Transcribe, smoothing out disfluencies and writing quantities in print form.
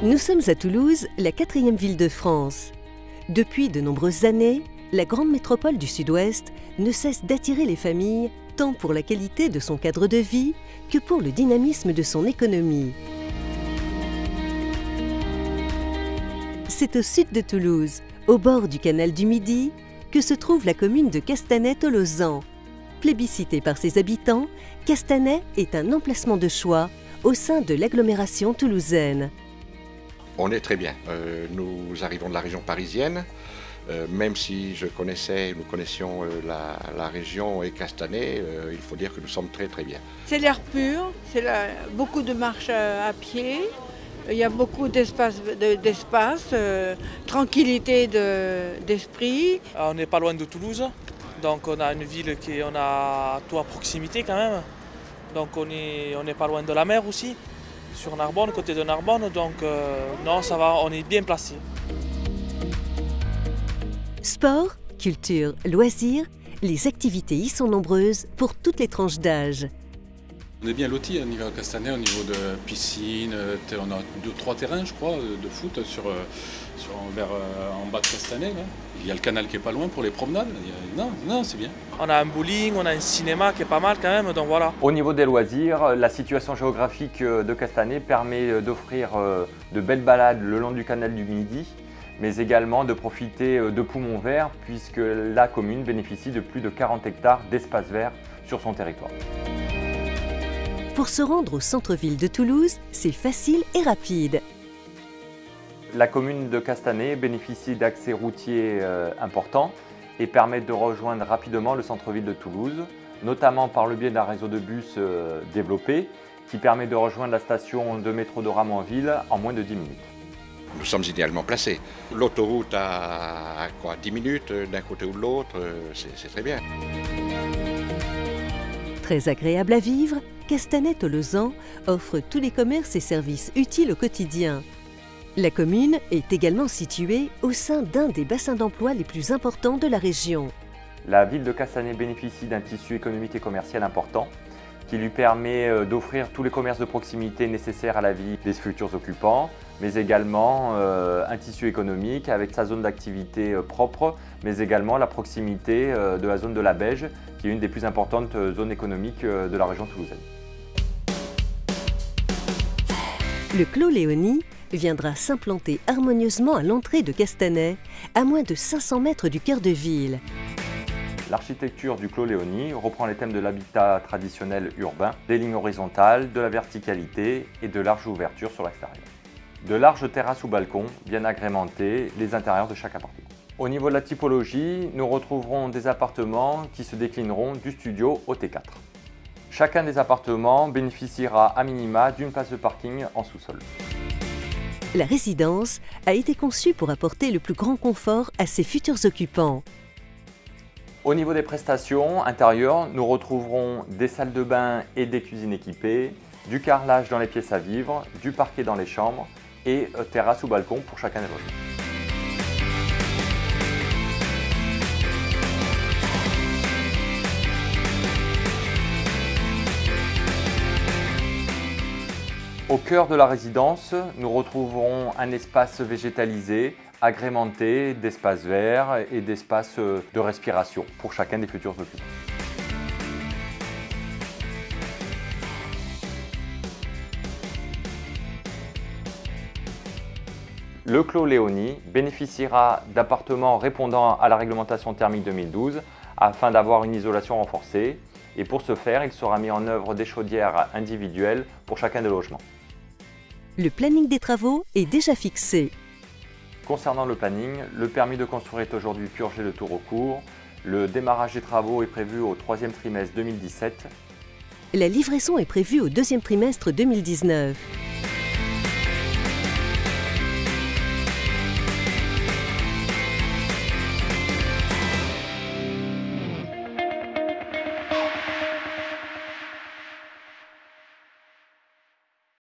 Nous sommes à Toulouse, la 4e ville de France. Depuis de nombreuses années, la grande métropole du Sud-Ouest ne cesse d'attirer les familles tant pour la qualité de son cadre de vie que pour le dynamisme de son économie. C'est au sud de Toulouse, au bord du canal du Midi, que se trouve la commune de Castanet-Tolosan. Plébiscitée par ses habitants, Castanet est un emplacement de choix au sein de l'agglomération toulousaine. On est très bien. Nous arrivons de la région parisienne. Même si nous connaissions la région et Castanet, il faut dire que nous sommes très très bien. C'est l'air pur, beaucoup de marches à pied, il y a beaucoup d'espace, tranquillité d'esprit. On n'est pas loin de Toulouse, donc on a une ville on a tout à proximité quand même. Donc on n'est pas loin de la mer aussi, sur Narbonne, côté de Narbonne, donc non, ça va, on est bien placé. Sport, culture, loisirs, les activités y sont nombreuses pour toutes les tranches d'âge. On est bien lotis au niveau de Castanet, au niveau de piscine, on a 2-3 terrains je crois de foot en bas de Castanet. Là. Il y a le canal qui est pas loin pour les promenades, non c'est bien. On a un bowling, on a un cinéma qui est pas mal quand même, donc voilà. Au niveau des loisirs, la situation géographique de Castanet permet d'offrir de belles balades le long du canal du Midi, mais également de profiter de poumons verts puisque la commune bénéficie de plus de 40 hectares d'espace vert sur son territoire. Pour se rendre au centre-ville de Toulouse, c'est facile et rapide. La commune de Castanet bénéficie d'accès routiers importants et permet de rejoindre rapidement le centre-ville de Toulouse, notamment par le biais d'un réseau de bus développé qui permet de rejoindre la station de métro de Ramonville en moins de 10 minutes. Nous sommes idéalement placés. L'autoroute à 10 minutes d'un côté ou de l'autre, c'est très bien. Très agréable à vivre, Castanet-Tolosan offre tous les commerces et services utiles au quotidien. La commune est également située au sein d'un des bassins d'emploi les plus importants de la région. La ville de Castanet bénéficie d'un tissu économique et commercial important qui lui permet d'offrir tous les commerces de proximité nécessaires à la vie des futurs occupants, mais également un tissu économique avec sa zone d'activité propre, mais également la proximité de la zone de la Beige, qui est une des plus importantes zones économiques de la région toulousaine. Le Clos Léonie viendra s'implanter harmonieusement à l'entrée de Castanet, à moins de 500 mètres du cœur de ville. L'architecture du Clos Léonie reprend les thèmes de l'habitat traditionnel urbain, des lignes horizontales, de la verticalité et de larges ouvertures sur l'extérieur. De larges terrasses ou balcons viennent agrémenter les intérieurs de chaque appartement. Au niveau de la typologie, nous retrouverons des appartements qui se déclineront du studio au T4. Chacun des appartements bénéficiera à minima d'une place de parking en sous-sol. La résidence a été conçue pour apporter le plus grand confort à ses futurs occupants. Au niveau des prestations intérieures, nous retrouverons des salles de bain et des cuisines équipées, du carrelage dans les pièces à vivre, du parquet dans les chambres et terrasse ou balcon pour chacun des logements. Au cœur de la résidence, nous retrouverons un espace végétalisé, agrémenté d'espaces verts et d'espaces de respiration pour chacun des futurs occupants. Le Clos Léonie bénéficiera d'appartements répondant à la réglementation thermique 2012 afin d'avoir une isolation renforcée et pour ce faire, il sera mis en œuvre des chaudières individuelles pour chacun des logements. Le planning des travaux est déjà fixé. Concernant le planning, le permis de construire est aujourd'hui purgé de tout recours. Le démarrage des travaux est prévu au 3e trimestre 2017. La livraison est prévue au 2e trimestre 2019.